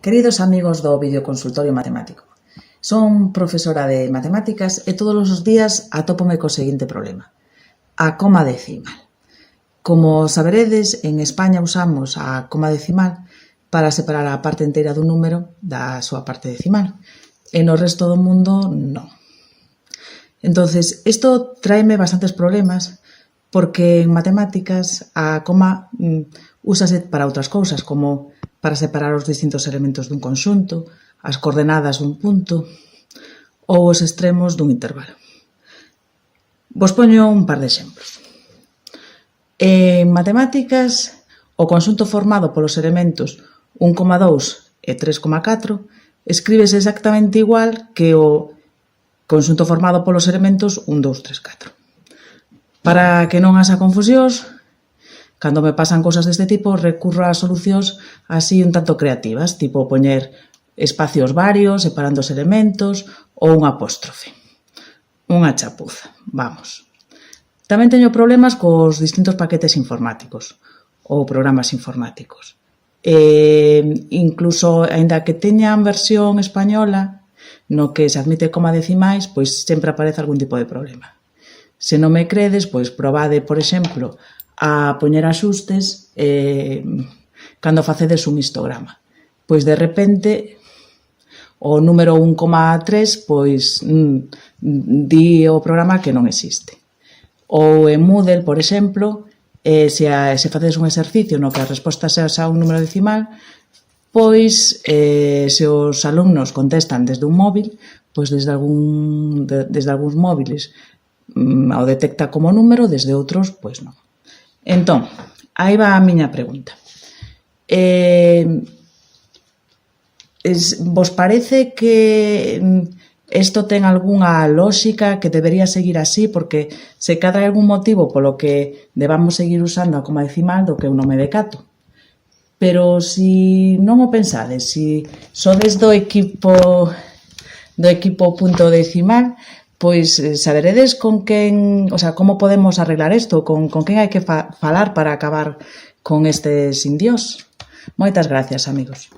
Queridos amigos do videoconsultorio matemático, son profesora de matemáticas e todos os días atópome co seguinte problema: a coma decimal. Como saberedes, en España usamos a coma decimal para separar a parte inteira dun número da súa parte decimal e no resto do mundo non. Entonces, isto tráeme bastantes problemas porque en matemáticas a coma úsase para outras cousas, como para separar os distintos elementos dun conxunto, as coordenadas dun punto ou os extremos dun intervalo. Vos poño un par de exemplos. En matemáticas, o conxunto formado polos elementos 1,2 e 3,4 escríbese exactamente igual que o conxunto formado polos elementos 1, 2, 3, 4. Para que non haxa confusións, cando me pasan cousas deste tipo, recurro a solucións así un tanto creativas, tipo poñer espacios varios separando os elementos ou un apóstrofe. Unha chapuza, vamos. Tamén teño problemas cos distintos paquetes informáticos ou programas informáticos. Incluso, aínda que teñan versión española, no que se admite coma decimais, pois sempre aparece algún tipo de problema. Se non me credes, pois probade, por exemplo, a poñer axustes cando facedes un histograma. Pois de repente o número 1,3 pois di o programa que non existe. Ou en Moodle, por exemplo, se facedes un exercicio no que a resposta sea un número decimal, pois se os alumnos contestan desde un móvil, pois desde algúns móviles o detecta como número, desde outros, pois non. Entón, aí va a miña pregunta. Vos parece que isto ten algunha lógica que debería seguir así? Porque se cadra hai algún motivo polo que debamos seguir usando a coma decimal do que eu non me decato. Pero se non o pensades, se sodes do equipo punto decimal, pois saberedes con quen, como podemos arreglar isto, con quen hai que falar para acabar con estes indios. Moitas gracias, amigos.